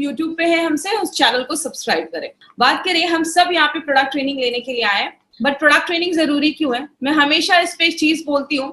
YouTube पे है हमसे, उस चैनल को सब्सक्राइब करें। बात करें, हम सब यहाँ पे प्रोडक्ट ट्रेनिंग लेने के लिए आए हैं, बट प्रोडक्ट ट्रेनिंग जरूरी क्यों है? मैं हमेशा इस पे एक चीज बोलती हूँ,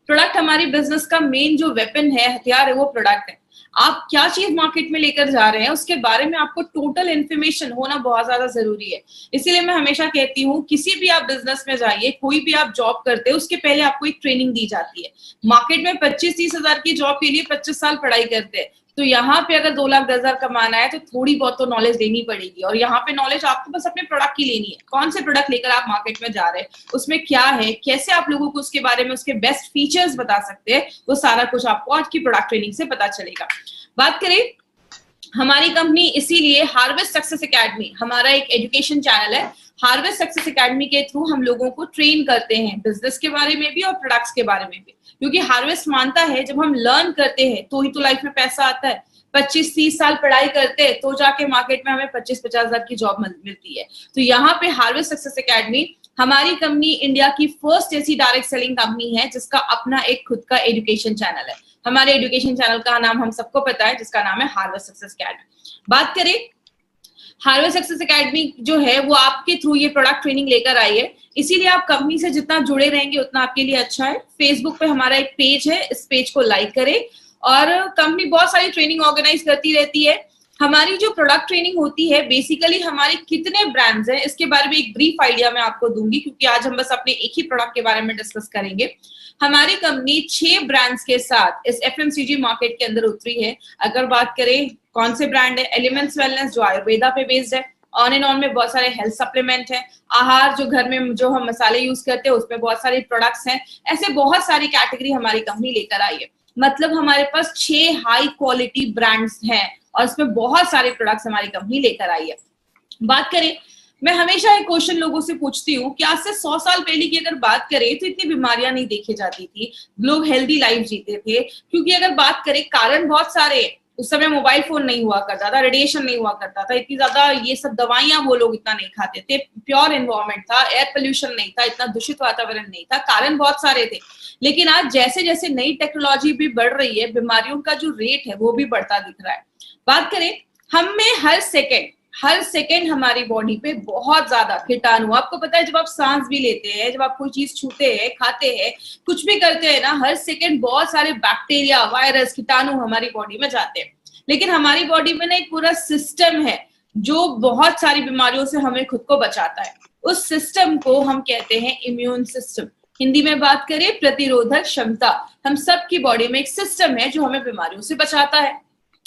प्रोडक्ट हमारी बिजनेस का मेन जो वेपन है, हथियार है, वो प्रोडक्ट है। आप क्या चीज मार्केट में लेकर जा रहे हैं उसके बारे में आपको टोटल इन्फॉर्मेशन होना बहुत ज्यादा जरूरी है। इसीलिए मैं हमेशा कहती हूँ, किसी भी आप बिजनेस में जाइए, कोई भी आप जॉब करते हैं, उसके पहले आपको एक ट्रेनिंग दी जाती है। मार्केट में 25-30 हजार की जॉब के लिए 25 साल पढ़ाई करते हैं, तो यहाँ पे अगर 2,10,000 कमाना है तो थोड़ी बहुत तो नॉलेज लेनी पड़ेगी। और यहाँ पे नॉलेज आपको बस अपने प्रोडक्ट की लेनी है। कौन से प्रोडक्ट लेकर आप मार्केट में जा रहे हैं, उसमें क्या है, कैसे आप लोगों को उसके बारे में उसके बेस्ट फीचर्स बता सकते हैं, वो सारा कुछ आपको आज की प्रोडक्ट ट्रेनिंग से पता चलेगा। बात करें हमारी कंपनी, इसीलिए हार्वेस्ट सक्सेस एकेडमी हमारा एक एजुकेशन चैनल है। हार्वेस्ट सक्सेस एकेडमी के थ्रू हम लोगों को ट्रेन करते हैं बिजनेस के बारे में भी और प्रोडक्ट्स के बारे में भी, क्योंकि हार्वेस्ट मानता है जब हम लर्न करते हैं तो ही तो लाइफ में पैसा आता है। 25-30 साल पढ़ाई करते हैं तो जाके मार्केट में हमें 25-50 हजार की जॉब मिलती है। तो यहाँ पे हार्वेस्ट सक्सेस एकेडमी हमारी कंपनी इंडिया की फर्स्ट ऐसी डायरेक्ट सेलिंग कंपनी है जिसका अपना एक खुद का एजुकेशन चैनल है। हमारे एजुकेशन चैनल का नाम हम सबको पता है, जिसका नाम है हार्वेस्ट सक्सेस एकेडमी। बात करें, हार्वेस्ट सक्सेस एकेडमी जो है वो आपके थ्रू ये प्रोडक्ट ट्रेनिंग लेकर आई है, इसीलिए आप कंपनी से जितना जुड़े रहेंगे उतना आपके लिए अच्छा है। फेसबुक पे हमारा एक पेज है, इस पेज को लाइक करें। और कंपनी बहुत सारी ट्रेनिंग ऑर्गेनाइज करती रहती है। हमारी जो प्रोडक्ट ट्रेनिंग होती है, बेसिकली हमारे कितने ब्रांड्स हैं इसके बारे में एक ब्रीफ आइडिया मैं आपको दूंगी, क्योंकि आज हम बस अपने एक ही प्रोडक्ट के बारे में डिस्कस करेंगे। हमारी कंपनी 6 ब्रांड्स के साथ इस एफएमसीजी मार्केट के अंदर उतरी है। अगर बात करें कौन से ब्रांड है, एलिमेंट्स वेलनेस जो आयुर्वेदा पे बेस्ड है, ऑन एंड ऑन में बहुत सारे हेल्थ सप्लीमेंट है, आहार जो घर में जो हम मसाले यूज करते हैं उसमें बहुत सारे प्रोडक्ट्स हैं। ऐसे बहुत सारी कैटेगरी हमारी कंपनी लेकर आई है। मतलब हमारे पास 6 हाई क्वालिटी ब्रांड्स हैं और इसमें बहुत सारे प्रोडक्ट्स हमारी कंपनी लेकर आई है। बात करें, मैं हमेशा एक क्वेश्चन लोगों से पूछती हूँ कि आज से 100 साल पहले की अगर बात करें तो इतनी बीमारियां नहीं देखी जाती थी, लोग हेल्दी लाइफ जीते थे। क्योंकि अगर बात करें, कारण बहुत सारे, उस समय मोबाइल फोन नहीं हुआ करता था, रेडिएशन नहीं हुआ करता था, इतनी ज्यादा ये सब दवाइयां वो लोग इतना नहीं खाते थे, प्योर एनवायरमेंट था, एयर पोल्यूशन नहीं था, इतना दूषित वातावरण नहीं था, कारण बहुत सारे थे। लेकिन आज जैसे जैसे नई टेक्नोलॉजी भी बढ़ रही है, बीमारियों का जो रेट है वो भी बढ़ता दिख रहा है। बात करें, हमें हर सेकेंड हमारी बॉडी पे बहुत ज्यादा कीटाणु, आपको पता है जब आप सांस भी लेते हैं, जब आप कोई चीज छूते हैं, खाते हैं, कुछ भी करते हैं ना, हर सेकेंड बहुत सारे बैक्टीरिया, वायरस, कीटाणु हमारी बॉडी में जाते हैं। लेकिन हमारी बॉडी में ना एक पूरा सिस्टम है जो बहुत सारी बीमारियों से हमें खुद को बचाता है। उस सिस्टम को हम कहते हैं इम्यून सिस्टम। हिंदी में बात करें, प्रतिरोधक क्षमता। हम सबकी बॉडी में एक सिस्टम है जो हमें बीमारियों से बचाता है।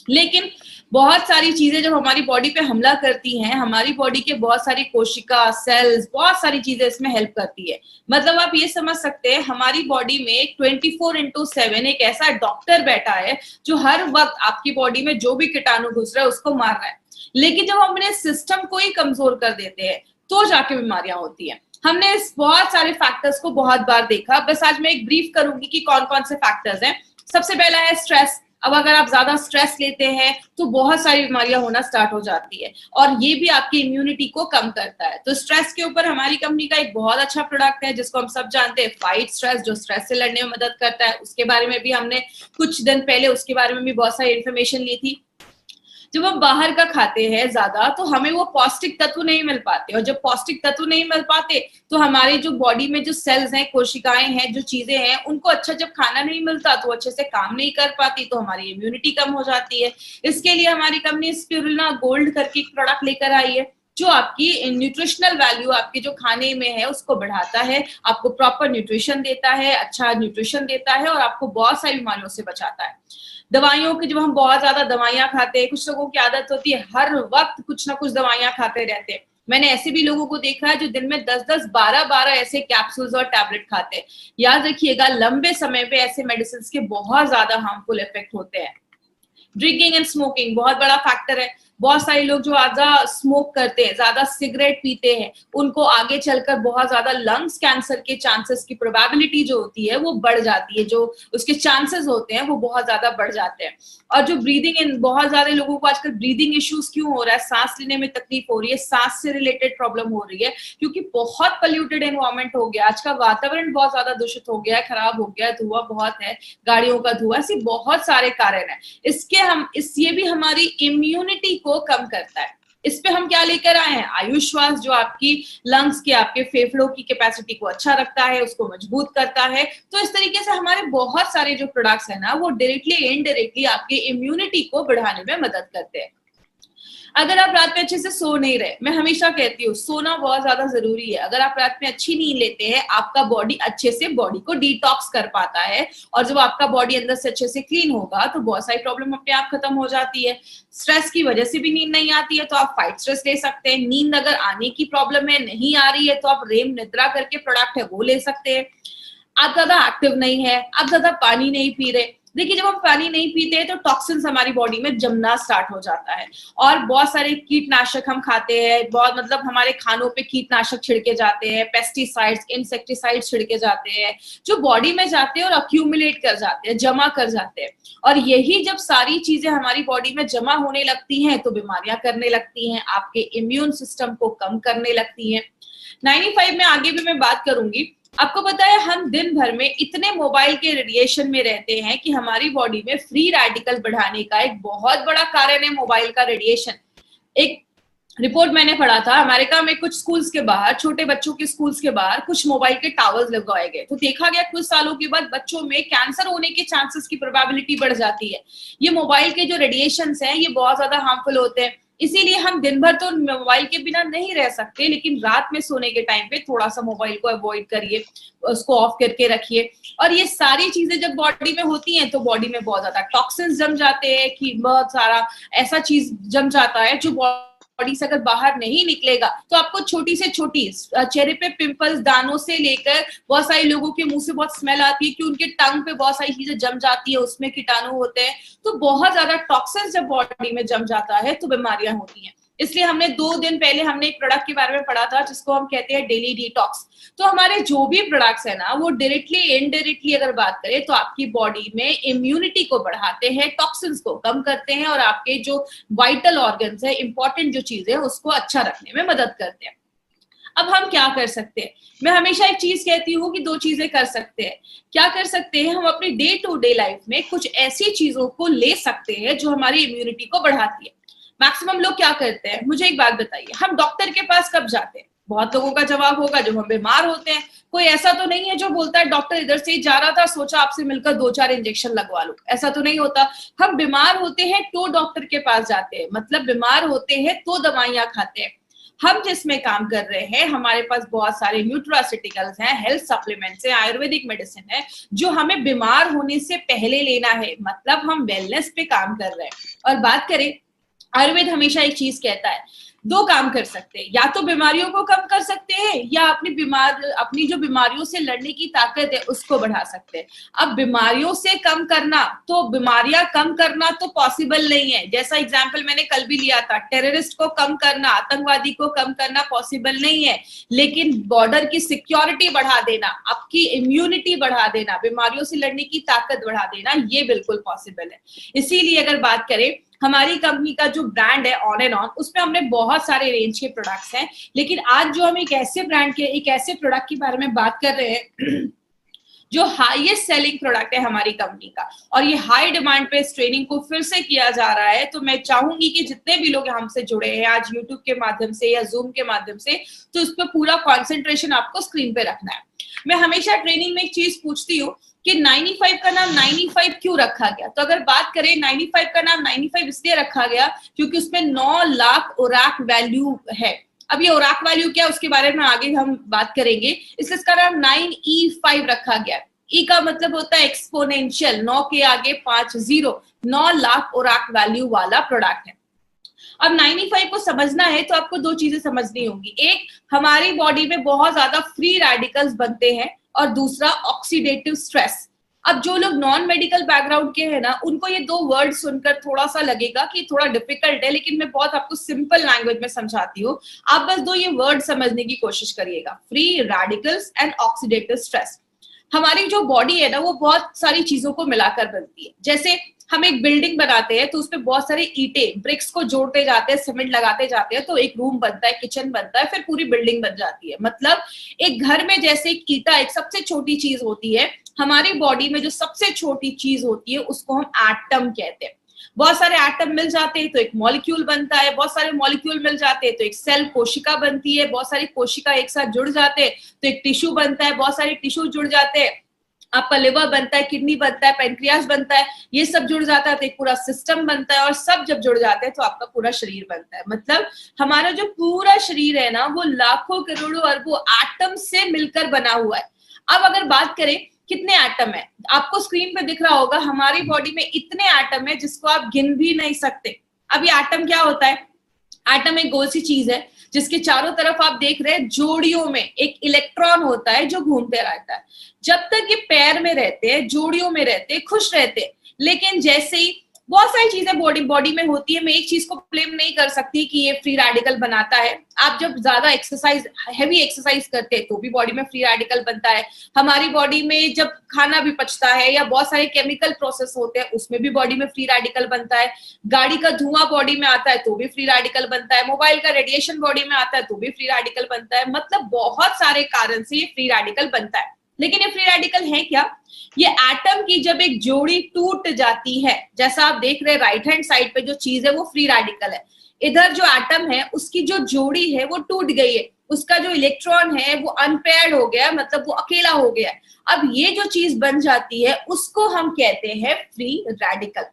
लेकिन बहुत सारी चीजें जब हमारी बॉडी पे हमला करती हैं, हमारी बॉडी के बहुत सारी कोशिका, सेल्स, बहुत सारी चीजें इसमें हेल्प करती है। मतलब आप ये समझ सकते हैं, हमारी बॉडी में 24/7 एक ऐसा डॉक्टर बैठा है जो हर वक्त आपकी बॉडी में जो भी कीटाणु घुस रहा है उसको मार रहा है। लेकिन जब हम अपने सिस्टम को ही कमजोर कर देते हैं तो जाके बीमारियां होती हैं। हमने इस बहुत सारे फैक्टर्स को बहुत बार देखा, बस आज मैं एक ब्रीफ करूंगी कि कौन कौन से फैक्टर्स हैं। सबसे पहला है स्ट्रेस। अब अगर आप ज्यादा स्ट्रेस लेते हैं तो बहुत सारी बीमारियां होना स्टार्ट हो जाती है, और ये भी आपकी इम्यूनिटी को कम करता है। तो स्ट्रेस के ऊपर हमारी कंपनी का एक बहुत अच्छा प्रोडक्ट है जिसको हम सब जानते हैं, फाइट स्ट्रेस, जो स्ट्रेस से लड़ने में मदद करता है। उसके बारे में भी हमने कुछ दिन पहले उसके बारे में भी बहुत सारी इन्फॉर्मेशन ली थी। जब हम बाहर का खाते हैं ज्यादा तो हमें वो पौष्टिक तत्व नहीं मिल पाते, और जब पौष्टिक तत्व नहीं मिल पाते तो हमारी जो बॉडी में जो सेल्स हैं, कोशिकाएं हैं, जो चीजें हैं, उनको अच्छा जब खाना नहीं मिलता तो अच्छे से काम नहीं कर पाती, तो हमारी इम्यूनिटी कम हो जाती है। इसके लिए हमारी कंपनी स्पिरुलिना गोल्ड करके एक प्रोडक्ट लेकर आई है जो आपकी न्यूट्रिशनल वैल्यू, आपके जो खाने में है उसको बढ़ाता है, आपको प्रॉपर न्यूट्रिशन देता है, अच्छा न्यूट्रिशन देता है, और आपको बहुत सारी बीमारियों से बचाता है। दवाइयों की, जब हम बहुत ज्यादा दवाइयां खाते हैं, कुछ लोगों की आदत होती है हर वक्त कुछ ना कुछ दवाइयां खाते रहते हैं। मैंने ऐसे भी लोगों को देखा है जो दिन में 10-10, 12-12 ऐसे कैप्सूल्स और टैबलेट खाते हैं। याद रखिएगा, लंबे समय पे ऐसे मेडिसिन के बहुत ज्यादा हार्मफुल इफेक्ट होते हैं। ड्रिंकिंग एंड स्मोकिंग बहुत बड़ा फैक्टर है। बहुत सारे लोग जो ज्यादा स्मोक करते हैं, ज्यादा सिगरेट पीते हैं, उनको आगे चलकर बहुत ज्यादा लंग्स कैंसर के चांसेस की प्रोबेबिलिटी जो होती है वो बढ़ जाती है, जो उसके चांसेस होते हैं वो बहुत ज्यादा बढ़ जाते हैं। और जो ब्रीदिंग इन, बहुत सारे लोगों को आजकल ब्रीदिंग इश्यूज क्यों हो रहा है, सांस लेने में तकलीफ हो रही है, सांस से रिलेटेड प्रॉब्लम हो रही है, क्योंकि बहुत पोल्यूटेड एनवायरमेंट हो गया, आज का वातावरण बहुत ज्यादा दूषित हो गया है, खराब हो गया है, धुआं बहुत है, गाड़ियों का धुआं, ऐसे बहुत सारे कारण है। ये भी हमारी इम्यूनिटी को कम करता है। इस पे हम क्या लेकर आए हैं, आयुष श्वास, जो आपकी लंग्स की, आपके फेफड़ों की कैपेसिटी को अच्छा रखता है, उसको मजबूत करता है। तो इस तरीके से हमारे बहुत सारे जो प्रोडक्ट्स है ना, वो डायरेक्टली इनडायरेक्टली आपकी इम्यूनिटी को बढ़ाने में मदद करते हैं। अगर आप रात में अच्छे से सो नहीं रहे, मैं हमेशा कहती हूँ सोना बहुत ज्यादा जरूरी है। अगर आप रात में अच्छी नींद लेते हैं, आपका बॉडी अच्छे से बॉडी को डिटॉक्स कर पाता है, और जब आपका बॉडी अंदर से अच्छे से क्लीन होगा तो बहुत सारी प्रॉब्लम अपने आप खत्म हो जाती है। स्ट्रेस की वजह से भी नींद नहीं आती है तो आप फाइट स्ट्रेस ले सकते हैं। नींद अगर आने की प्रॉब्लम है, नहीं आ रही है, तो आप रेम निद्रा करके प्रोडक्ट है वो ले सकते हैं। आप ज्यादा एक्टिव नहीं है, आप ज्यादा पानी नहीं पी रहे, देखिए जब हम पानी नहीं पीते हैं तो टॉक्सिन्स हमारी बॉडी में जमना स्टार्ट हो जाता है, और बहुत सारे कीटनाशक हम खाते हैं, बहुत मतलब हमारे खानों पे कीटनाशक छिड़के जाते हैं, पेस्टिसाइड्स, इंसेक्टिसाइड्स छिड़के जाते हैं, जो बॉडी में जाते हैं और अक्यूमुलेट कर जाते हैं, जमा कर जाते हैं। और यही जब सारी चीजें हमारी बॉडी में जमा होने लगती हैं तो बीमारियां करने लगती हैं, आपके इम्यून सिस्टम को कम करने लगती हैं। 95 में आगे भी मैं बात करूंगी। आपको पता है हम दिन भर में इतने मोबाइल के रेडिएशन में रहते हैं कि हमारी बॉडी में फ्री रेडिकल बढ़ाने का एक बहुत बड़ा कारण है मोबाइल का रेडिएशन। एक रिपोर्ट मैंने पढ़ा था, अमेरिका में कुछ स्कूल्स के बाहर, छोटे बच्चों के स्कूल्स के बाहर कुछ मोबाइल के टावर्स लगाए गए, तो देखा गया कुछ सालों के बाद बच्चों में कैंसर होने के चांसेस की प्रोबेबिलिटी बढ़ जाती है। ये मोबाइल के जो रेडिएशंस हैं ये बहुत ज्यादा हार्मफुल होते हैं, इसीलिए हम दिन भर तो मोबाइल के बिना नहीं रह सकते, लेकिन रात में सोने के टाइम पे थोड़ा सा मोबाइल को अवॉइड करिए, उसको ऑफ करके रखिए। और ये सारी चीजें जब बॉडी में होती हैं तो बॉडी में बहुत ज्यादा टॉक्सिन्स जम जाते हैं, कि बहुत सारा ऐसा चीज जम जाता है जो बॉडी से अगर बाहर नहीं निकलेगा तो आपको छोटी से छोटी चेहरे पे पिंपल्स, दानों से लेकर बहुत सारे लोगों के मुंह से बहुत स्मेल आती है कि उनके टंग पे बहुत सारी चीजें जम जाती है, उसमें कीटाणु होते हैं। तो बहुत ज्यादा टॉक्सिन्स जब बॉडी में जम जाता है तो बीमारियां होती हैं। इसलिए हमने 2 दिन पहले हमने एक प्रोडक्ट के बारे में पढ़ा था जिसको हम कहते हैं डेली डिटॉक्स। तो हमारे जो भी प्रोडक्ट्स है ना, वो डायरेक्टली इनडायरेक्टली अगर बात करें तो आपकी बॉडी में इम्यूनिटी को बढ़ाते हैं, टॉक्सिन्स को कम करते हैं, और आपके जो वाइटल ऑर्गन्स है, इंपॉर्टेंट जो चीजें है, उसको अच्छा रखने में मदद करते हैं। अब हम क्या कर सकते हैं, मैं हमेशा एक चीज कहती हूँ कि 2 चीजें कर सकते हैं। क्या कर सकते हैं, हम अपनी डे टू डे लाइफ में कुछ ऐसी चीजों को ले सकते हैं जो हमारी इम्यूनिटी को बढ़ाती है। मैक्सिमम लोग क्या करते हैं, मुझे एक बात बताइए, हम डॉक्टर के पास कब जाते हैं? बहुत लोगों का जवाब होगा जब हम बीमार होते हैं। कोई ऐसा तो नहीं है जो बोलता है डॉक्टर इधर से ही जा रहा था, सोचा आपसे मिलकर 2-4 इंजेक्शन लगवा लो, ऐसा तो नहीं होता। हम बीमार होते हैं तो डॉक्टर के पास जाते हैं, मतलब बीमार होते हैं तो दवाइयां खाते हैं। हम जिसमें काम कर रहे हैं, हमारे पास बहुत सारे न्यूट्रास्यूटिकल्स हैं, हेल्थ सप्लीमेंट्स हैं, आयुर्वेदिक मेडिसिन है, जो हमें बीमार होने से पहले लेना है, मतलब हम वेलनेस पे काम कर रहे हैं। और बात करें, आयुर्वेद हमेशा एक चीज कहता है, 2 काम कर सकते हैं, या तो बीमारियों को कम कर सकते हैं या अपनी जो बीमारियों से लड़ने की ताकत है उसको बढ़ा सकते हैं। अब बीमारियों से कम करना, तो बीमारियां कम करना तो पॉसिबल नहीं है। जैसा एग्जांपल मैंने कल भी लिया था, टेररिस्ट को कम करना, आतंकवादी को कम करना पॉसिबल नहीं है, लेकिन बॉर्डर की सिक्योरिटी बढ़ा देना, आपकी इम्यूनिटी बढ़ा देना, बीमारियों से लड़ने की ताकत बढ़ा देना, ये बिल्कुल पॉसिबल है। इसीलिए अगर बात करें, हमारी कंपनी का जो ब्रांड है ऑन एंड ऑन, उसमें हमने बहुत सारे रेंज के प्रोडक्ट्स हैं, लेकिन आज जो हम एक ऐसे ब्रांड के, एक ऐसे प्रोडक्ट के बारे में बात कर रहे हैं जो हाईएस्ट सेलिंग प्रोडक्ट है हमारी कंपनी का, और ये हाई डिमांड पे इस ट्रेनिंग को फिर से किया जा रहा है। तो मैं चाहूंगी कि जितने भी लोग हमसे जुड़े हैं आज यूट्यूब के माध्यम से या जूम के माध्यम से, तो इस पर पूरा कॉन्सेंट्रेशन आपको स्क्रीन पे रखना है। मैं हमेशा ट्रेनिंग में एक चीज पूछती हूँ कि 95 का नाम 95 क्यों रखा गया? तो अगर बात करें, 95 का नाम 95 इसलिए रखा गया क्योंकि उसमें 9 लाख ओराक वैल्यू है। अब ये ओराक वैल्यू क्या है उसके बारे में आगे हम बात करेंगे, इसलिए इसका नाम 9E5 रखा गया। ई का मतलब होता है एक्सपोनेंशियल, 9 के आगे 5 0, 9 लाख ओराक वैल्यू वाला प्रोडक्ट है। अब 95 को समझना है तो आपको 2 चीजें समझनी होंगी, एक हमारी बॉडी में बहुत ज्यादा फ्री रेडिकल्स बनते हैं, और दूसरा ऑक्सीडेटिव स्ट्रेस। अब जो लोग नॉन मेडिकल बैकग्राउंड के हैं ना, उनको ये दो वर्ड सुनकर थोड़ा सा लगेगा कि थोड़ा डिफिकल्ट है, लेकिन मैं बहुत आपको सिंपल लैंग्वेज में समझाती हूँ। आप बस दो ये वर्ड समझने की कोशिश करिएगा, free radicals and oxidative stress. हमारी जो बॉडी है ना, वो बहुत सारी चीजों को मिलाकर बनती है। जैसे हम एक बिल्डिंग बनाते हैं तो उसपे बहुत सारे ईंटे ब्रिक्स को जोड़ते जाते हैं, सीमेंट लगाते जाते हैं, तो एक रूम बनता है, किचन बनता है, फिर पूरी बिल्डिंग बन जाती है। मतलब एक घर में जैसे एक ईंटा एक सबसे छोटी चीज होती है, हमारी बॉडी में जो सबसे छोटी चीज होती है उसको हम एटम कहते हैं। बहुत सारे एटम मिल जाते हैं तो एक मॉलिक्यूल बनता है, बहुत सारे मॉलिक्यूल मिल जाते हैं तो एक सेल कोशिका बनती है, बहुत सारी कोशिका एक साथ जुड़ जाते हैं तो एक टिश्यू बनता है, बहुत सारे टिश्यू जुड़ जाते हैं, आपका लिवर बनता है, किडनी बनता है, पेनक्रियास बनता है, ये सब जुड़ जाता है तो एक पूरा सिस्टम बनता है, और सब जब जुड़ जाते हैं तो आपका पूरा शरीर बनता है। मतलब हमारा जो पूरा शरीर है ना, वो लाखों करोड़ों अरबों एटम से मिलकर बना हुआ है। अब अगर बात करें कितने एटम है, आपको स्क्रीन पे दिख रहा होगा हमारी बॉडी में इतने एटम है जिसको आप गिन भी नहीं सकते। अब ये एटम क्या होता है? एटम एक गोल सी चीज है जिसके चारों तरफ आप देख रहे हैं जोड़ियों में एक इलेक्ट्रॉन होता है जो घूमते रहता है। जब तक ये पैर में रहते हैं, जोड़ियों में रहते हैं, खुश रहते हैं, लेकिन जैसे ही बहुत सारी चीजें बॉडी में होती है, मैं एक चीज को ब्लेम नहीं कर सकती कि ये फ्री रेडिकल बनाता है। आप जब ज्यादा एक्सरसाइज, हैवी एक्सरसाइज करते हैं तो भी बॉडी में फ्री रेडिकल बनता है। हमारी बॉडी में जब खाना भी पचता है या बहुत सारे केमिकल प्रोसेस होते हैं उसमें भी बॉडी में फ्री रेडिकल बनता है। गाड़ी का धुआं बॉडी में आता है तो भी फ्री रेडिकल बनता है। मोबाइल का रेडिएशन बॉडी में आता है तो भी फ्री रेडिकल बनता है। मतलब बहुत सारे कारण से ये फ्री रेडिकल बनता है। लेकिन ये फ्री रेडिकल है क्या? ये एटम की जब एक जोड़ी टूट जाती है, जैसा आप देख रहे हैं राइट हैंड साइड पे जो चीज है वो फ्री रेडिकल है। इधर जो एटम है उसकी जो जोड़ी है वो टूट गई है, उसका जो इलेक्ट्रॉन है वो अनपेयर्ड हो गया, मतलब वो अकेला हो गया। अब ये जो चीज बन जाती है उसको हम कहते हैं फ्री रेडिकल।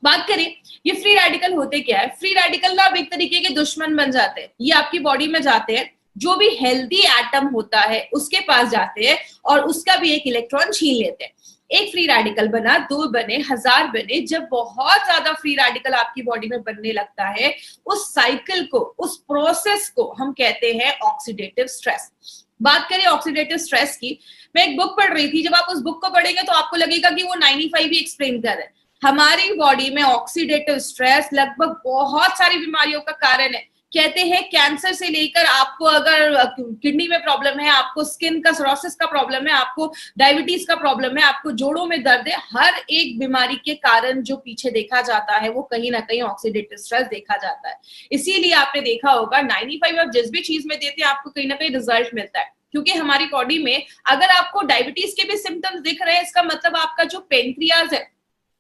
बात करें ये फ्री रेडिकल होते क्या है? फ्री रेडिकल ना अब एक तरीके के दुश्मन बन जाते हैं। ये आपकी बॉडी में जाते हैं, जो भी हेल्दी एटम होता है उसके पास जाते हैं और उसका भी एक इलेक्ट्रॉन छीन लेते हैं। एक फ्री रेडिकल बना, दो बने, हजार बने। जब बहुत ज्यादा फ्री रेडिकल आपकी बॉडी में बनने लगता है, उस साइकिल को, उस प्रोसेस को हम कहते हैं ऑक्सीडेटिव स्ट्रेस। बात करें ऑक्सीडेटिव स्ट्रेस की, मैं एक बुक पढ़ रही थी। जब आप उस बुक को पढ़ेंगे तो आपको लगेगा कि वो 95 भी एक्सप्लेन कर रहे हैं। हमारी बॉडी में ऑक्सीडेटिव स्ट्रेस लगभग बहुत सारी बीमारियों का कारण है। कहते हैं कैंसर से लेकर आपको अगर किडनी में प्रॉब्लम है, आपको स्किन का सोरोसिस का प्रॉब्लम है, आपको डायबिटीज का प्रॉब्लम है, आपको जोड़ों में दर्द है, हर एक बीमारी के कारण जो पीछे देखा जाता है वो कहीं ना कहीं ऑक्सीडेटिव स्ट्रेस देखा जाता है। इसीलिए आपने देखा होगा 95 आप जिस भी चीज में देते हैं आपको कहीं ना कहीं रिजल्ट मिलता है। क्योंकि हमारी बॉडी में अगर आपको डायबिटीज के भी सिम्टम्स दिख रहे हैं, इसका मतलब आपका जो पेनक्रियाज है,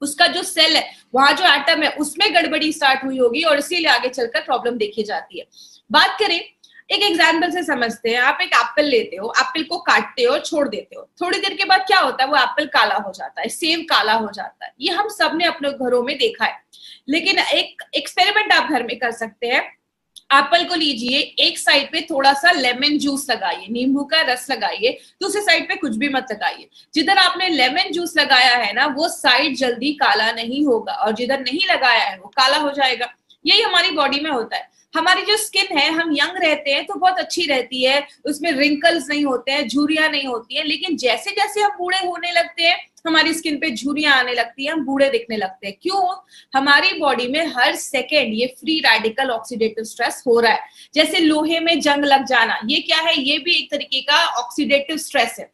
उसका जो सेल है, वहां जो एटम है उसमें गड़बड़ी स्टार्ट हुई होगी और इसीलिए आगे चलकर प्रॉब्लम देखी जाती है। बात करें एक एग्जाम्पल से समझते हैं। आप एक एप्पल लेते हो, एप्पल को काटते हो, छोड़ देते हो, थोड़ी देर के बाद क्या होता है? वो एप्पल काला हो जाता है, सेब काला हो जाता है। ये हम सब ने अपने घरों में देखा है। लेकिन एक एक्सपेरिमेंट आप घर में कर सकते हैं। एप्पल को लीजिए, एक साइड पे थोड़ा सा लेमन जूस लगाइए, नींबू का रस लगाइए, दूसरी साइड पे कुछ भी मत लगाइए। जिधर आपने लेमन जूस लगाया है ना, वो साइड जल्दी काला नहीं होगा, और जिधर नहीं लगाया है वो काला हो जाएगा। यही हमारी बॉडी में होता है। हमारी जो स्किन है, हम यंग रहते हैं तो बहुत अच्छी रहती है, उसमें रिंकल्स नहीं होते हैं, झुर्रियां नहीं होती हैं। लेकिन जैसे जैसे हम बूढ़े होने लगते हैं, हमारी स्किन पे झुर्रियां आने लगती है, हम बूढ़े दिखने लगते हैं। क्यों? हमारी बॉडी में हर सेकेंड ये फ्री रेडिकल ऑक्सीडेटिव स्ट्रेस हो रहा है। जैसे लोहे में जंग लग जाना, ये क्या है? ये भी एक तरीके का ऑक्सीडेटिव स्ट्रेस है।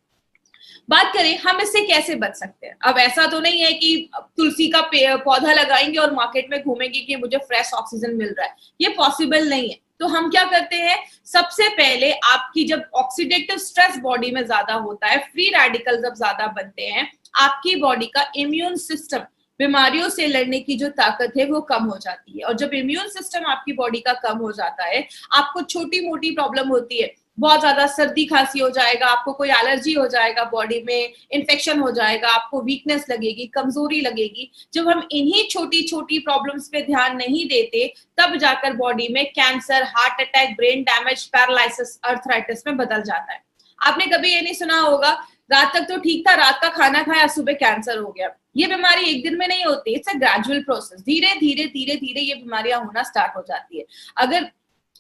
बात करें हम इससे कैसे बच सकते हैं। अब ऐसा तो नहीं है कि तुलसी का पौधा लगाएंगे और मार्केट में घूमेंगे कि मुझे फ्रेश ऑक्सीजन मिल रहा है, ये पॉसिबल नहीं है। तो हम क्या करते हैं? सबसे पहले आपकी जब ऑक्सीडेटिव स्ट्रेस बॉडी में ज्यादा होता है, फ्री रेडिकल जब ज्यादा बनते हैं, आपकी बॉडी का इम्यून सिस्टम, बीमारियों से लड़ने की जो ताकत है वो कम हो जाती है। और जब इम्यून सिस्टम आपकी बॉडी का कम हो जाता है, आपको छोटी मोटी प्रॉब्लम होती है, बहुत ज्यादा सर्दी खांसी हो जाएगा, आपको कोई एलर्जी हो जाएगा, बॉडी में इन्फेक्शन हो जाएगा, आपको वीकनेस लगेगी, कमजोरी लगेगी। जब हम इन्हीं छोटी छोटी प्रॉब्लम्स पे ध्यान नहीं देते, तब जाकर बॉडी में cancer, heart attack, brain damage, paralysis, arthritis में बदल जाता है। आपने कभी ये नहीं सुना होगा रात तक तो ठीक था, रात का खाना खाया, सुबह कैंसर हो गया। ये बीमारी एक दिन में नहीं होती, इट्स अ ग्रेजुअल प्रोसेस। धीरे धीरे धीरे धीरे ये बीमारियां होना स्टार्ट हो जाती है। अगर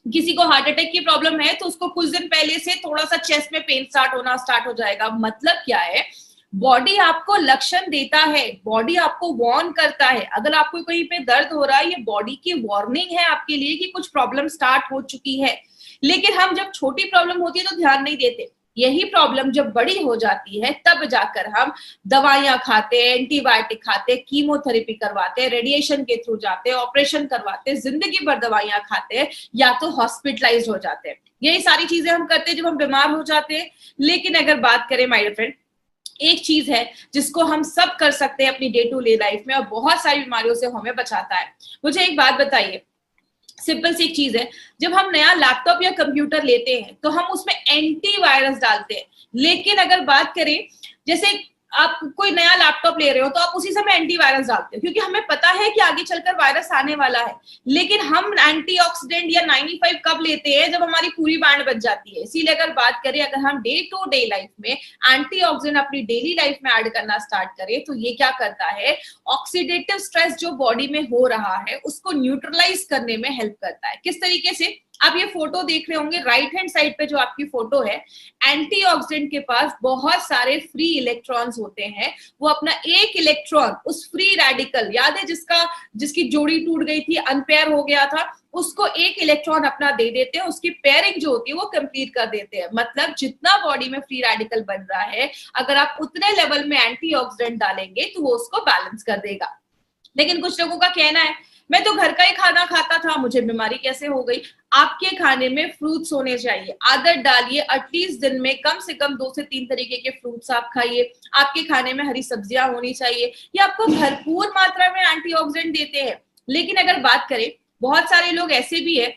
किसी को हार्ट अटैक की प्रॉब्लम है तो उसको कुछ दिन पहले से थोड़ा सा चेस्ट में पेन स्टार्ट होना स्टार्ट हो जाएगा। मतलब क्या है? बॉडी आपको लक्षण देता है, बॉडी आपको वार्न करता है। अगर आपको कहीं पे दर्द हो रहा है, ये बॉडी की वार्निंग है आपके लिए कि कुछ प्रॉब्लम स्टार्ट हो चुकी है। लेकिन हम जब छोटी प्रॉब्लम होती है तो ध्यान नहीं देते, यही प्रॉब्लम जब बड़ी हो जाती है तब जाकर हम दवाइयां खाते हैं, एंटीबायोटिक खाते हैं, कीमोथेरेपी करवाते हैं, रेडिएशन के थ्रू जाते हैं, ऑपरेशन करवाते हैं, जिंदगी भर दवाइयां खाते हैं, या तो हॉस्पिटलाइज हो जाते हैं। यही सारी चीजें हम करते हैं जब हम बीमार हो जाते हैं। लेकिन अगर बात करें माय डियर फ्रेंड, एक चीज है जिसको हम सब कर सकते हैं अपनी डे टू डे लाइफ में और बहुत सारी बीमारियों से हमें बचाता है। मुझे एक बात बताइए, सिंपल सी एक चीज है, जब हम नया लैपटॉप या कंप्यूटर लेते हैं तो हम उसमें एंटीवायरस डालते हैं। लेकिन अगर बात करें, जैसे आप कोई नया लैपटॉप ले रहे हो तो आप उसी समय एंटीवायरस डालते हो, क्योंकि हमें पता है कि आगे चलकर वायरस आने वाला है। लेकिन हम एंटीऑक्सीडेंट या 95 कब लेते हैं? जब हमारी पूरी बैंड बच जाती है। इसीलिए अगर बात करें, अगर हम डे टू डे लाइफ में एंटीऑक्सीडेंट अपनी डेली लाइफ में ऐड करना स्टार्ट करें तो ये क्या करता है, ऑक्सीडेटिव स्ट्रेस जो बॉडी में हो रहा है उसको न्यूट्रलाइज करने में हेल्प करता है। किस तरीके से? आप ये फोटो देख रहे होंगे, राइट हैंड साइड पे जो आपकी फोटो है, एंटीऑक्सीडेंट के पास बहुत सारे फ्री इलेक्ट्रॉन्स होते हैं। वो अपना एक इलेक्ट्रॉन उस फ्री रेडिकल, याद है जिसकी जोड़ी टूट गई थी, अनपेयर हो गया था, उसको एक इलेक्ट्रॉन अपना दे देते हैं, उसकी पेयरिंग जो होती है वो कंप्लीट कर देते हैं। मतलब जितना बॉडी में फ्री रेडिकल बन रहा है, अगर आप उतने लेवल में एंटीऑक्सीडेंट डालेंगे तो वो उसको बैलेंस कर देगा। लेकिन कुछ लोगों का कहना है, मैं तो घर का ही खाना खाता था, मुझे बीमारी कैसे हो गई? आपके खाने में फ्रूट्स होने चाहिए। आदत डालिए, एटलीस्ट दिन में कम से कम 2 से 3 तरीके के फ्रूट्स आप खाइए। आपके खाने में हरी सब्जियां होनी चाहिए, ये आपको भरपूर मात्रा में एंटीऑक्सीडेंट देते हैं। लेकिन अगर बात करें, बहुत सारे लोग ऐसे भी है,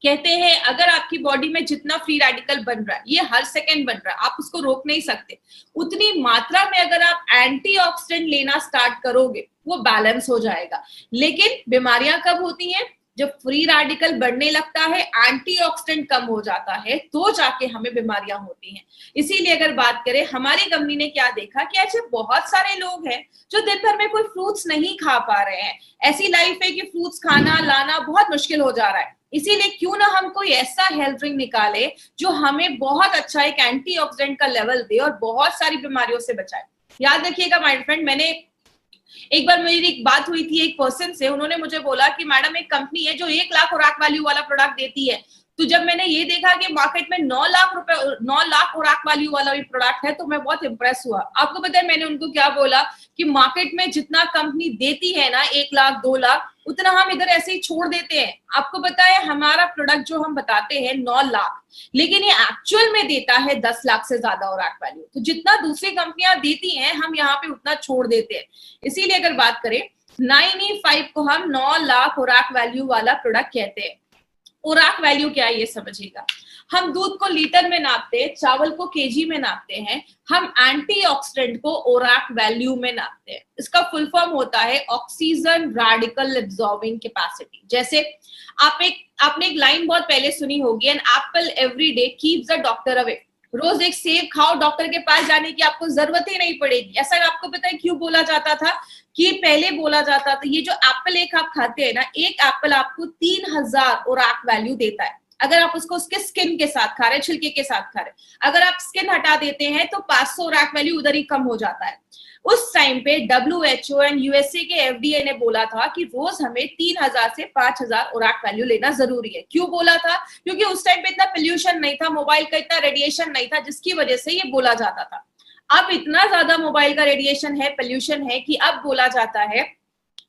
कहते हैं अगर आपकी बॉडी में जितना फ्री रेडिकल बन रहा है, ये हर सेकंड बन रहा है, आप उसको रोक नहीं सकते, उतनी मात्रा में अगर आप एंटीऑक्सीडेंट लेना स्टार्ट करोगे वो बैलेंस हो जाएगा। लेकिन बीमारियां कब होती हैं? जब फ्री रेडिकल बढ़ने लगता है, एंटीऑक्सीडेंट कम हो जाता है, तो जाके हमें बीमारियां होती हैं। इसीलिए अगर बात करें, हमारी कंपनी ने क्या देखा कि ऐसे बहुत सारे लोग हैं जो दिन भर में कोई फ्रूट्स नहीं खा पा रहे हैं। ऐसी लाइफ है कि फ्रूट्स खाना लाना बहुत मुश्किल हो जा रहा है। इसीलिए क्यों ना हम कोई ऐसा हेल्थ ड्रिंक निकाले जो हमें बहुत अच्छा एक एंटीऑक्सीडेंट का लेवल दे और बहुत सारी बीमारियों से बचाए। याद रखिएगा माय फ्रेंड, मैंने एक बार मेरी एक बात हुई थी एक पर्सन से, उन्होंने मुझे बोला कि मैडम एक कंपनी है जो 1 लाख खुराक वैल्यू वाला प्रोडक्ट देती है। तो जब मैंने ये देखा कि मार्केट में 9 लाख खुराक वैल्यू वाला भी प्रोडक्ट है तो मैं बहुत इंप्रेस हुआ। आपको पता है मैंने उनको क्या बोला कि मार्केट में जितना कंपनी देती है ना 1 लाख 2 लाख, उतना हम इधर ऐसे ही छोड़ देते हैं। आपको पता है हमारा प्रोडक्ट जो हम बताते हैं 9 लाख, लेकिन ये एक्चुअल में देता है 10 लाख से ज्यादा और वैल्यू। तो जितना दूसरी कंपनियां देती हैं हम यहाँ पे उतना छोड़ देते हैं। इसीलिए अगर बात करें 9E5 को हम 9 लाख खुराक वैल्यू वाला प्रोडक्ट कहते हैं। खुराक वैल्यू क्या है ये समझिएगा। हम दूध को लीटर में नापते हैं, चावल को केजी में नापते हैं, हम एंटीऑक्सीडेंट को ओराक वैल्यू में नापते हैं। इसका फुल फॉर्म होता है ऑक्सीजन रेडिकल एब्जॉर्बिंग कैपेसिटी। जैसे आपने एक लाइन बहुत पहले सुनी होगी, an apple every day keeps the doctor away. रोज एक सेब खाओ, डॉक्टर के पास जाने की आपको जरूरत ही नहीं पड़ेगी। ऐसा आपको पता है क्यों बोला जाता था? कि पहले बोला जाता था ये जो एप्पल एक आप खाते हैं ना, एक एप्पल आपको 3000 ओराक वैल्यू देता है अगर आप उसको उसके स्किन के साथ खा रहे हैं, छिलके के साथ खा रहे हैं। अगर आप स्किन हटा देते हैं तो 500 ओराक वैल्यू उधर ही कम हो जाता है। उस टाइम पे WHO एंड यूएसए के FDA ने बोला था कि रोज हमें 3000 से 5000 ओराक वैल्यू लेना जरूरी है। क्यों बोला था? क्योंकि उस टाइम पे इतना पोल्यूशन नहीं था, मोबाइल का इतना रेडिएशन नहीं था, जिसकी वजह से ये बोला जाता था। अब इतना ज्यादा मोबाइल का रेडिएशन है, पोल्यूशन है कि अब बोला जाता है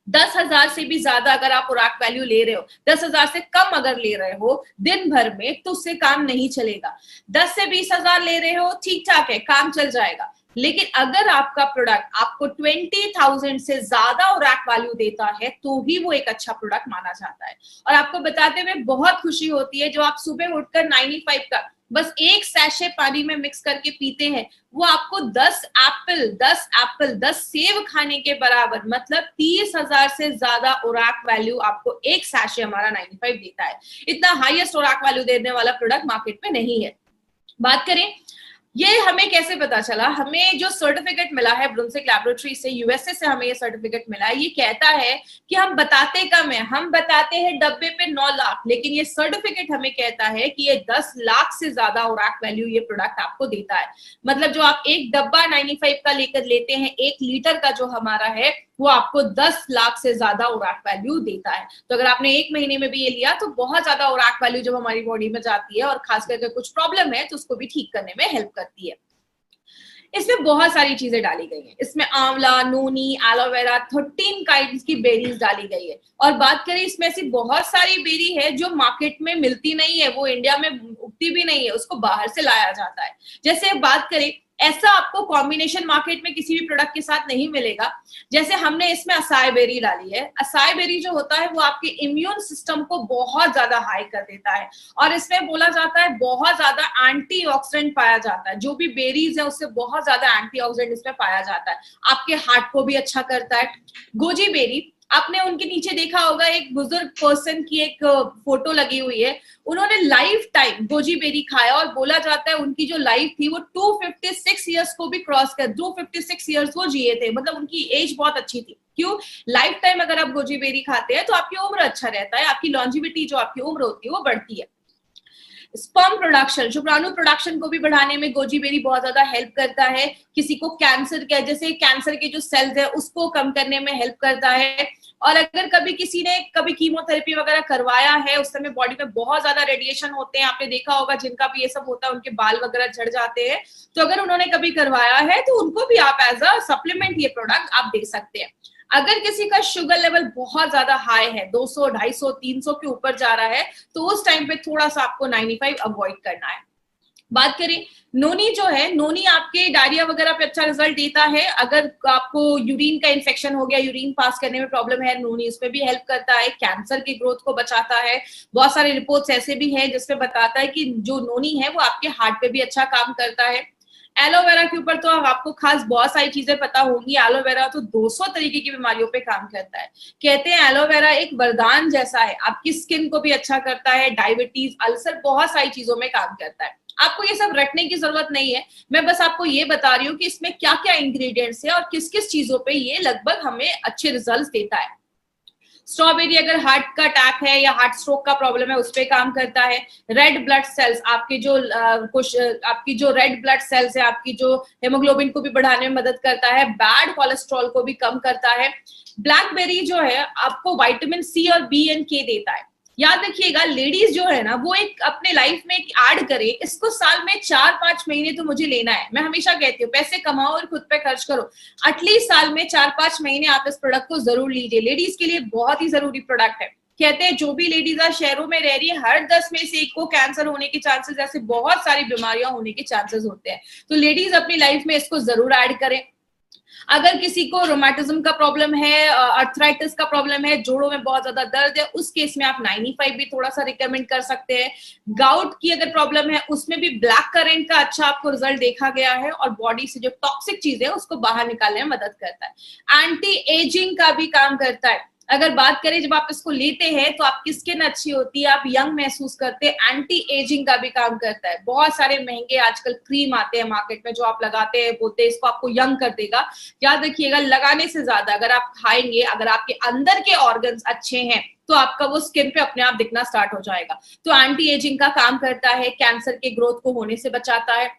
10,000 से भी ज्यादा अगर आप ओराक वैल्यू ले रहे हो, 10,000 से कम अगर ले रहे हो दिन भर में तो उससे काम नहीं चलेगा। 10 से 20,000 ले रहे हो ठीक ठाक है, काम चल जाएगा। लेकिन अगर आपका प्रोडक्ट आपको 20,000 से ज्यादा ओराक वैल्यू देता है तो ही वो एक अच्छा प्रोडक्ट माना जाता है। और आपको बताते हुए बहुत खुशी होती है, जो आप सुबह उठकर 9E5 का बस एक सैशे पानी में मिक्स करके पीते हैं, वो आपको 10 सेब खाने के बराबर, मतलब 30,000 से ज्यादा ओराक वैल्यू आपको एक सैशे हमारा 9E5 देता है। इतना हाईएस्ट ओराक वैल्यू देने वाला प्रोडक्ट मार्केट में नहीं है। बात करें ये हमें कैसे पता चला? हमें जो सर्टिफिकेट मिला है ब्रुंसविक लैबोरेटरी से, यूएसए से हमें ये सर्टिफिकेट मिला है। ये कहता है कि हम बताते कम है, हम बताते हैं डब्बे पे 9 लाख, लेकिन ये सर्टिफिकेट हमें कहता है कि ये 10 लाख से ज्यादा ओरैक वैल्यू ये प्रोडक्ट आपको देता है। मतलब जो आप एक डब्बा 95 का लेकर लेते हैं, 1 लीटर का जो हमारा है, वो आपको 10 लाख से ज्यादा ओरैक वैल्यू देता है। तो अगर आपने 1 महीने में भी ये लिया तो बहुत ज्यादा ओरैक वैल्यू जब हमारी बॉडी में जाती है और खास करके कुछ प्रॉब्लम है तो उसको भी ठीक करने में हेल्प करती है। इसमें बहुत सारी चीजें डाली गई हैं। इसमें आंवला, नोनी, एलोवेरा, 13 काइंड्स की बेरीज डाली गई है। और बात करें, इसमें ऐसी बहुत सारी बेरी है जो मार्केट में मिलती नहीं है, वो इंडिया में उगती भी नहीं है, उसको बाहर से लाया जाता है। जैसे बात करें, ऐसा आपको कॉम्बिनेशन मार्केट में किसी भी प्रोडक्ट के साथ नहीं मिलेगा। जैसे हमने इसमें असाई बेरी डाली है। असाई बेरी जो होता है वो आपके इम्यून सिस्टम को बहुत ज्यादा हाई कर देता है, और इसमें बोला जाता है बहुत ज्यादा एंटीऑक्सीडेंट पाया जाता है। जो भी बेरीज है उससे बहुत ज्यादा एंटीऑक्सीडेंट इसमें पाया जाता है, आपके हार्ट को भी अच्छा करता है। गोजी बेरी, आपने उनके नीचे देखा होगा एक बुजुर्ग पर्सन की एक फोटो लगी हुई है। उन्होंने लाइफ टाइम गोजी बेरी खाया और बोला जाता है उनकी जो लाइफ थी वो 256 ईयर्स को भी क्रॉस कर, 256 ईयर्स वो जिए थे। मतलब उनकी एज बहुत अच्छी थी। क्यों? लाइफ टाइम अगर आप गोजी बेरी खाते हैं तो आपकी उम्र अच्छा रहता है, आपकी लॉन्जिविटी जो आपकी उम्र होती है वो बढ़ती है। स्पर्म प्रोडक्शन, शुक्राणु प्रोडक्शन को भी बढ़ाने में गोजी बेरी बहुत ज्यादा हेल्प करता है। किसी को कैंसर के, जैसे कैंसर के जो सेल्स है उसको कम करने में हेल्प करता है। और अगर कभी किसी ने कभी कीमोथेरेपी वगैरह करवाया है, उस समय बॉडी में बहुत ज्यादा रेडिएशन होते हैं, आपने देखा होगा जिनका भी ये सब होता है उनके बाल वगैरह झड़ जाते हैं, तो अगर उन्होंने कभी करवाया है तो उनको भी आप एज अ सप्लीमेंट ये प्रोडक्ट आप दे सकते हैं। अगर किसी का शुगर लेवल बहुत ज्यादा हाई है, 200, 250, 300 के ऊपर जा रहा है, तो उस टाइम पे थोड़ा सा आपको 95 अवॉइड करना है। बात करें नोनी जो है, नोनी आपके डायरिया वगैरह पे अच्छा रिजल्ट देता है। अगर आपको यूरिन का इन्फेक्शन हो गया, यूरिन पास करने में प्रॉब्लम है, नोनी उस पर भी हेल्प करता है। कैंसर की ग्रोथ को बचाता है। बहुत सारे रिपोर्ट्स ऐसे भी हैं जिसमें बताता है कि जो नोनी है वो आपके हार्ट पे भी अच्छा काम करता है। एलोवेरा के ऊपर तो आपको खास बहुत सारी चीजें पता होंगी। एलोवेरा तो 200 तरीके की बीमारियों पे काम करता है। कहते हैं एलोवेरा एक वरदान जैसा है, आपकी स्किन को भी अच्छा करता है, डायबिटीज, अल्सर, बहुत सारी चीजों में काम करता है। आपको ये सब रटने की जरूरत नहीं है, मैं बस आपको ये बता रही हूँ कि इसमें क्या क्या इंग्रेडिएंट्स है और किस किस चीजों पे ये लगभग हमें अच्छे रिजल्ट्स देता है। स्ट्रॉबेरी अगर हार्ट का अटैक है या हार्ट स्ट्रोक का प्रॉब्लम है उस पर काम करता है। रेड ब्लड सेल्स, आपके जो आपकी जो रेड ब्लड सेल्स है, आपकी जो हेमोग्लोबिन को भी बढ़ाने में मदद करता है। बैड कोलेस्ट्रॉल को भी कम करता है। ब्लैकबेरी जो है आपको विटामिन सी और बी एंड के देता है। याद रखिएगा, लेडीज जो है ना वो एक अपने लाइफ में ऐड करे, इसको साल में 4-5 महीने तो मुझे लेना है। मैं हमेशा कहती हूँ पैसे कमाओ और खुद पे खर्च करो। एटलीस्ट साल में 4-5 महीने आप इस प्रोडक्ट को जरूर लीजिए। लेडीज के लिए बहुत ही जरूरी प्रोडक्ट है। कहते हैं जो भी लेडीज आज शहरों में रह रही है, हर 10 में से एक को कैंसर होने के चांसेस, ऐसे बहुत सारी बीमारियां होने के चांसेस होते हैं। तो लेडीज अपनी लाइफ में इसको जरूर ऐड करें। अगर किसी को रोमेटिज्म का प्रॉब्लम है, अर्थराइटिस का प्रॉब्लम है, जोड़ों में बहुत ज्यादा दर्द है, उस केस में आप 95 भी थोड़ा सा रिकमेंड कर सकते हैं। गाउट की अगर प्रॉब्लम है उसमें भी ब्लैक करेंट का अच्छा आपको रिजल्ट देखा गया है, और बॉडी से जो टॉक्सिक चीज है उसको बाहर निकालने में मदद करता है। एंटी एजिंग का भी काम करता है। अगर बात करें जब आप इसको लेते हैं तो आपकी स्किन अच्छी होती है, आप यंग महसूस करते हैं। एंटी एजिंग का भी काम करता है। बहुत सारे महंगे आजकल क्रीम आते हैं मार्केट में जो आप लगाते हैं, बोलते हैं इसको आपको यंग कर देगा। याद रखिएगा, लगाने से ज्यादा अगर आप खाएंगे, अगर आपके अंदर के ऑर्गन्स अच्छे हैं तो आपका वो स्किन पे अपने आप दिखना स्टार्ट हो जाएगा। तो एंटी एजिंग का काम करता है, कैंसर के ग्रोथ को होने से बचाता है।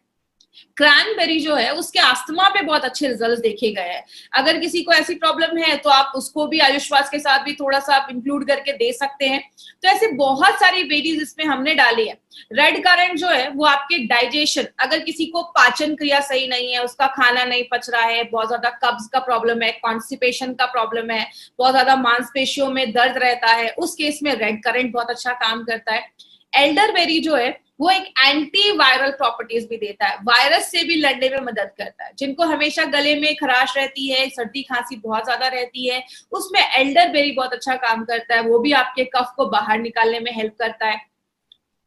क्रैनबेरी जो है उसके अस्थमा पे बहुत अच्छे रिजल्ट्स देखे गए हैं। अगर किसी को ऐसी प्रॉब्लम है तो आप उसको भी आयुष्वास के साथ भी थोड़ा सा आप इंक्लूड करके दे सकते हैं। तो ऐसे बहुत सारी बेरीज इसमें हमने डाली है। रेड करंट जो है वो आपके डाइजेशन, अगर किसी को पाचन क्रिया सही नहीं है, उसका खाना नहीं पच रहा है, बहुत ज्यादा कब्ज का प्रॉब्लम है, कॉन्स्टिपेशन का प्रॉब्लम है, बहुत ज्यादा मांसपेशियों में दर्द रहता है, उस केस में रेड करंट बहुत अच्छा काम करता है। एल्डरबेरी जो है वो एक एंटी वायरल प्रॉपर्टीज भी देता है, वायरस से भी लड़ने में मदद करता है। जिनको हमेशा गले में खराश रहती है, सर्दी खांसी बहुत ज्यादा रहती है, उसमें एल्डरबेरी बहुत अच्छा काम करता है। वो भी आपके कफ को बाहर निकालने में हेल्प करता है।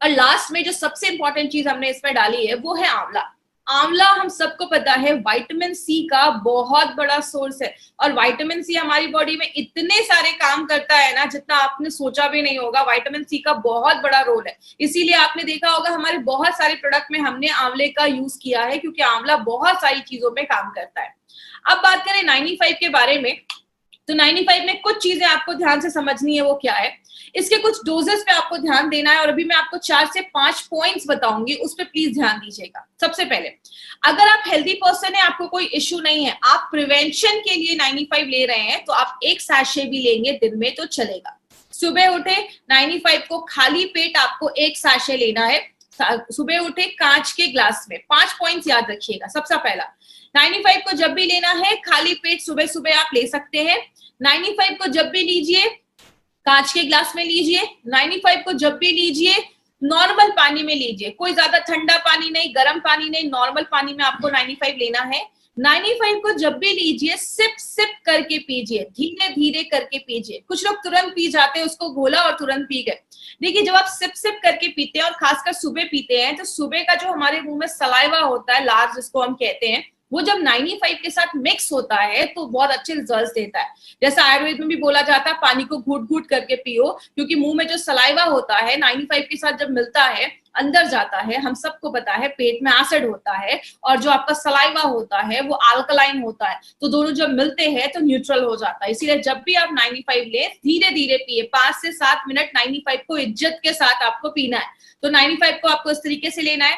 और लास्ट में जो सबसे इंपॉर्टेंट चीज हमने इसमें डाली है वो है आंवला। आंवला हम सबको पता है विटामिन सी का बहुत बड़ा सोर्स है, और विटामिन सी हमारी बॉडी में इतने सारे काम करता है ना जितना आपने सोचा भी नहीं होगा। विटामिन सी का बहुत बड़ा रोल है, इसीलिए आपने देखा होगा हमारे बहुत सारे प्रोडक्ट में हमने आंवले का यूज किया है, क्योंकि आंवला बहुत सारी चीजों में काम करता है। अब बात करें 95 के बारे में, तो 95 में कुछ चीजें आपको ध्यान से समझनी है। वो क्या है, इसके कुछ डोजेस पे आपको ध्यान देना है, और अभी मैं आपको 4 से 5 पॉइंट्स बताऊंगी, उस पर प्लीज ध्यान दीजिएगा। सबसे पहले, अगर आप हेल्दी पर्सन है, आपको कोई इश्यू नहीं है, आप प्रिवेंशन के लिए 95 ले रहे हैं, तो आप एक सैशे भी लेंगे दिन में तो चलेगा। सुबह उठे 95 को खाली पेट आपको एक सैशे लेना है। सुबह उठे कांच के ग्लास में। 5 पॉइंट्स याद रखिएगा। सबसे पहला, 95 को जब भी लेना है खाली पेट सुबह सुबह आप ले सकते हैं। 95 को जब भी लीजिए कांच के ग्लास में लीजिए। 95 को जब भी लीजिए नॉर्मल पानी में लीजिए, कोई ज्यादा ठंडा पानी नहीं, गर्म पानी नहीं, नॉर्मल पानी में आपको 95 लेना है। 95 को जब भी लीजिए सिप सिप करके पीजिए, धीरे धीरे करके पीजिए। कुछ लोग तुरंत पी जाते हैं, उसको घोला और तुरंत पी गए। देखिए, जब आप सिप सिप करके पीते हैं और खासकर सुबह पीते हैं, तो सुबह का जो हमारे मुंह में सलाइवा होता है, लार जिसको हम कहते हैं, वो जब 95 के साथ मिक्स होता है तो बहुत अच्छे रिजल्ट्स देता है। जैसा आयुर्वेद में भी बोला जाता है पानी को घूट घूट करके पियो, क्योंकि मुंह में जो सलाइवा होता है 95 के साथ जब मिलता है अंदर जाता है, हम सबको पता है पेट में एसिड होता है, और जो आपका सलाइवा होता है वो अल्कलाइन होता है, तो दोनों जब मिलते हैं तो न्यूट्रल हो जाता है। इसीलिए जब भी आप 95 ले धीरे धीरे पिए, 5 से 7 मिनट 95 को इज्जत के साथ आपको पीना है। तो 95 को आपको इस तरीके से लेना है।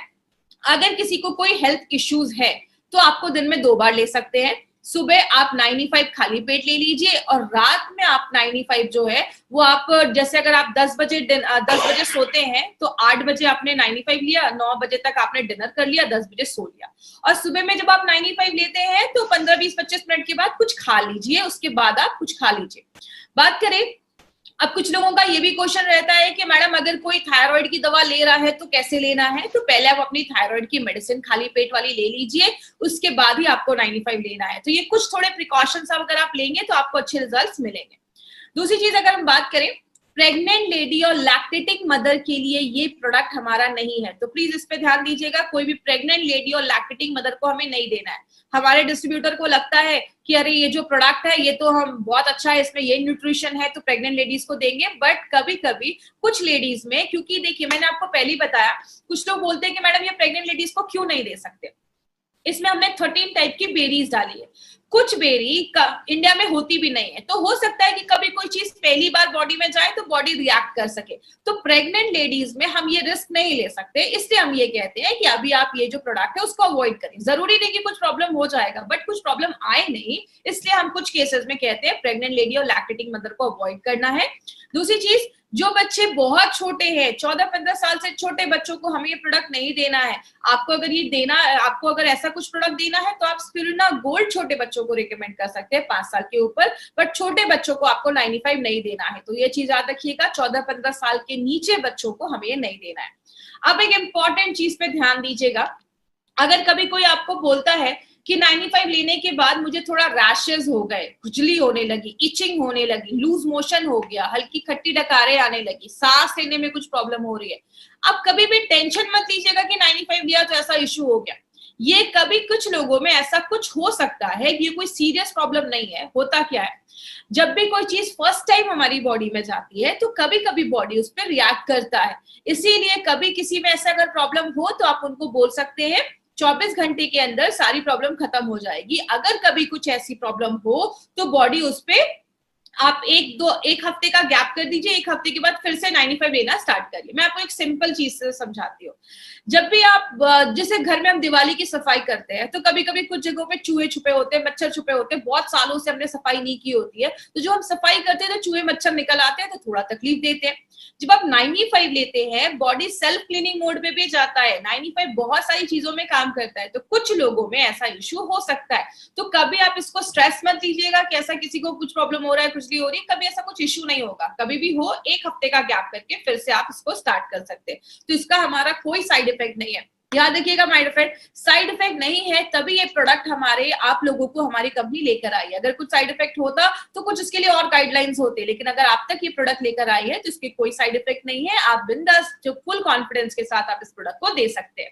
अगर किसी को कोई हेल्थ इश्यूज है तो आपको दिन में 2 बार ले सकते हैं। सुबह आप 95 खाली पेट ले लीजिए, और रात में आप 95 जो है वो आप, जैसे अगर आप 10 बजे सोते हैं तो 8 बजे आपने 95 लिया, 9 बजे तक आपने डिनर कर लिया, 10 बजे सो लिया। और सुबह में जब आप 95 लेते हैं तो 15, 20, 25 मिनट के बाद कुछ खा लीजिए, उसके बाद आप कुछ खा लीजिए। बात करें, अब कुछ लोगों का ये भी क्वेश्चन रहता है कि मैडम अगर कोई थायराइड की दवा ले रहा है तो कैसे लेना है। तो पहले आप अपनी थायराइड की मेडिसिन खाली पेट वाली ले लीजिए, उसके बाद ही आपको 95 लेना है। तो ये कुछ थोड़े प्रिकॉशंस अगर आप लेंगे तो आपको अच्छे रिजल्ट्स मिलेंगे। दूसरी चीज, अगर हम बात करें प्रेग्नेंट लेडी और लैक्टेटिंग मदर के लिए ये प्रोडक्ट हमारा नहीं है, तो प्लीज इस पे ध्यान दीजिएगा। कोई भी प्रेग्नेंट लेडी और लैक्टेटिंग मदर को हमें नहीं देना है। हमारे डिस्ट्रीब्यूटर को लगता है कि अरे ये जो प्रोडक्ट है ये तो हम बहुत अच्छा है, इसमें ये न्यूट्रिशन है, तो प्रेग्नेंट लेडीज को देंगे। बट कभी कभी कुछ लेडीज में, क्योंकि देखिए मैंने आपको पहले ही बताया, कुछ लोग बोलते हैं कि मैडम ये प्रेग्नेंट लेडीज को क्यों नहीं दे सकते। इसमें हमने 13 टाइप की बेरीज डाली है। कुछ बेरी इंडिया में होती भी नहीं है, तो हो सकता है कि कभी कोई चीज पहली बार बॉडी में जाए तो बॉडी रिएक्ट कर सके। तो प्रेग्नेंट लेडीज में हम ये रिस्क नहीं ले सकते, इसलिए हम ये कहते हैं कि अभी आप ये जो प्रोडक्ट है उसको अवॉइड करें। जरूरी नहीं कि कुछ प्रॉब्लम हो जाएगा, बट कुछ प्रॉब्लम आए नहीं, इसलिए हम कुछ केसेस में कहते हैं प्रेग्नेंट लेडी और लैक्टेटिंग मदर को अवॉइड करना है। दूसरी चीज, जो बच्चे बहुत छोटे हैं, 14-15 साल से छोटे बच्चों को हमें ये प्रोडक्ट नहीं देना है। आपको अगर ये देना, आपको अगर ऐसा कुछ प्रोडक्ट देना है तो आप स्पिरुलिना गोल्ड छोटे बच्चों को रिकमेंड कर सकते हैं 5 साल के ऊपर, बट छोटे बच्चों को आपको 95 नहीं देना है। तो ये चीज याद रखिएगा, 14-15 साल के नीचे बच्चों को हमें ये नहीं देना है। अब एक इंपॉर्टेंट चीज पे ध्यान दीजिएगा, अगर कभी कोई आपको बोलता है कि 95 लेने के बाद मुझे थोड़ा रैशेस हो गए, खुजली होने लगी, इचिंग होने लगी, लूज मोशन हो गया, हल्की खट्टी डकारें आने लगी, सांस लेने में कुछ प्रॉब्लम हो रही है, अब कभी भी टेंशन मत लीजिएगा कि 95 लिया तो ऐसा इश्यू हो गया। ये कभी कुछ लोगों में ऐसा कुछ हो सकता है, ये कोई सीरियस प्रॉब्लम नहीं है। होता क्या है, जब भी कोई चीज फर्स्ट टाइम हमारी बॉडी में जाती है तो कभी कभी बॉडी उस पर रिएक्ट करता है। इसीलिए कभी किसी में ऐसा अगर प्रॉब्लम हो तो आप उनको बोल सकते हैं 24 घंटे के अंदर सारी प्रॉब्लम खत्म हो जाएगी। अगर कभी कुछ ऐसी प्रॉब्लम हो तो बॉडी उस पे आप एक हफ्ते का गैप कर दीजिए, एक हफ्ते के बाद फिर से 95 लेना स्टार्ट करिए। मैं आपको एक सिंपल चीज से समझाती हूँ। जब भी आप, जैसे घर में हम दिवाली की सफाई करते हैं तो कभी कभी कुछ जगहों पे चूहे छुपे होते हैं, मच्छर छुपे होते हैं, बहुत सालों से हमने सफाई नहीं की होती है, तो जो हम सफाई करते हैं तो चूहे मच्छर निकल आते हैं तो थोड़ा तकलीफ देते हैं। जब आप 95 लेते हैं बॉडी सेल्फ क्लीनिंग मोड में भी जाता है, 95 बहुत सारी चीजों में काम करता है, तो कुछ लोगों में ऐसा इश्यू हो सकता है। तो कभी आप इसको स्ट्रेस मत लीजिएगा कि ऐसा किसी को कुछ प्रॉब्लम हो रहा है, खुजली हो रही है, कभी ऐसा कुछ इश्यू नहीं होगा। कभी भी हो, एक हफ्ते का गैप करके फिर से आप इसको स्टार्ट कर सकते हैं। तो इसका हमारा कोई साइड इफेक्ट नहीं है, याद रखिएगा। साइड इफेक्ट नहीं है तभी ये प्रोडक्ट हमारे आप लोगों को हमारी कंपनी लेकर आई है। अगर कुछ साइड इफेक्ट होता तो कुछ इसके लिए और गाइडलाइंस होते, लेकिन अगर आप तक ये प्रोडक्ट लेकर आई है तो इसके कोई साइड इफेक्ट नहीं है। आप बिंदास जो फुल कॉन्फिडेंस के साथ आप इस प्रोडक्ट को दे सकते हैं।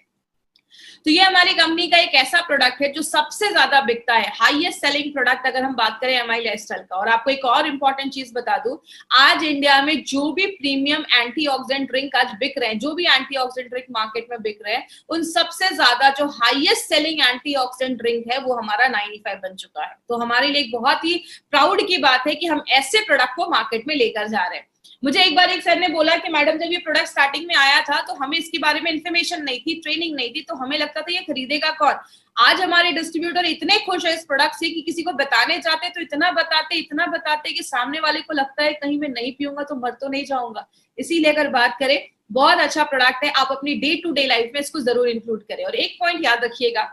तो ये हमारी कंपनी का एक ऐसा प्रोडक्ट है जो सबसे ज्यादा बिकता है, हाईएस्ट सेलिंग प्रोडक्ट अगर हम बात करें एमआई लाइफस्टाइल का। और आपको एक और इंपॉर्टेंट चीज बता दूं, आज इंडिया में जो भी प्रीमियम एंटीऑक्सीडेंट ड्रिंक आज बिक रहे हैं, जो भी एंटीऑक्सीडेंट ड्रिंक मार्केट में बिक रहे हैं, उन सबसे ज्यादा जो हाईएस्ट सेलिंग एंटीऑक्सीडेंट ड्रिंक है वो हमारा 95 बन चुका है। तो हमारे लिए एक बहुत ही प्राउड की बात है कि हम ऐसे प्रोडक्ट को मार्केट में लेकर जा रहे हैं। मुझे एक बार एक सर ने बोला कि मैडम जब ये प्रोडक्ट स्टार्टिंग में आया था तो हमें इसके बारे में इन्फॉर्मेशन नहीं थी, ट्रेनिंग नहीं थी, तो हमें लगता था ये खरीदेगा कौन। आज हमारे डिस्ट्रीब्यूटर इतने खुश है इस प्रोडक्ट से कि किसी को बताने जाते तो इतना बताते कि सामने वाले को लगता है कहीं मैं नहीं पीऊंगा तो मर तो नहीं जाऊंगा। इसीलिए अगर बात करें, बहुत अच्छा प्रोडक्ट है, आप अपनी डे टू डे लाइफ में इसको जरूर इंक्लूड करें। और एक पॉइंट याद रखिएगा,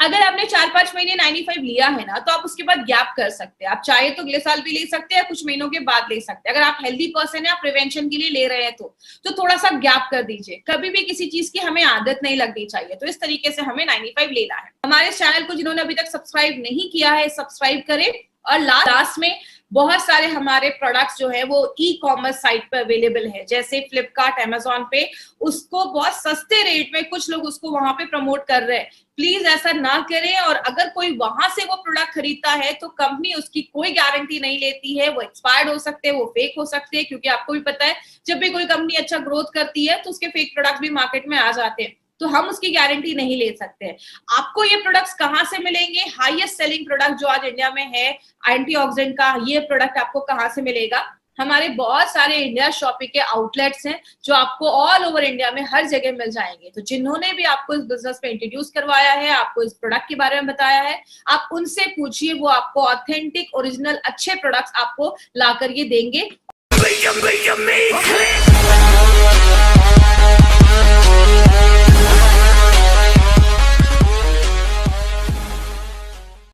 अगर आपने 4-5 महीने 95 लिया है ना, तो आप उसके बाद गैप कर सकते हैं। आप चाहे तो अगले साल भी ले सकते हैं, कुछ महीनों के बाद ले सकते हैं। अगर आप हेल्दी पर्सन है, आप प्रिवेंशन के लिए ले रहे हैं तो थोड़ा सा गैप कर दीजिए। कभी भी किसी चीज की हमें आदत नहीं लगनी चाहिए। तो इस तरीके से हमें 95 लेना है। हमारे चैनल को जिन्होंने अभी तक सब्सक्राइब नहीं किया है, सब्सक्राइब करें। और लास्ट में बहुत सारे हमारे प्रोडक्ट्स जो है वो ई कॉमर्स साइट पर अवेलेबल है, जैसे फ्लिपकार्ट, अमेजोन पे उसको बहुत सस्ते रेट में कुछ लोग उसको वहां पे प्रमोट कर रहे हैं। प्लीज ऐसा ना करें। और अगर कोई वहां से वो प्रोडक्ट खरीदता है तो कंपनी उसकी कोई गारंटी नहीं लेती है। वो एक्सपायर्ड हो सकते हैं, वो फेक हो सकते हैं, क्योंकि आपको भी पता है जब भी कोई कंपनी अच्छा ग्रोथ करती है तो उसके फेक प्रोडक्ट भी मार्केट में आ जाते हैं। तो हम उसकी गारंटी नहीं ले सकते हैं। आपको ये प्रोडक्ट्स कहाँ से मिलेंगे? हाईएस्ट सेलिंग प्रोडक्ट जो आज इंडिया में है एंटीऑक्सीडेंट का, ये प्रोडक्ट आपको कहाँ से मिलेगा? हमारे बहुत सारे इंडिया शॉपिंग के आउटलेट्स हैं जो आपको ऑल ओवर इंडिया में हर जगह मिल जाएंगे। तो जिन्होंने भी आपको इस बिजनेस पे इंट्रोड्यूस करवाया है, आपको इस प्रोडक्ट के बारे में बताया है, आप उनसे पूछिए, वो आपको ऑथेंटिक ओरिजिनल अच्छे प्रोडक्ट्स आपको ला कर ये देंगे।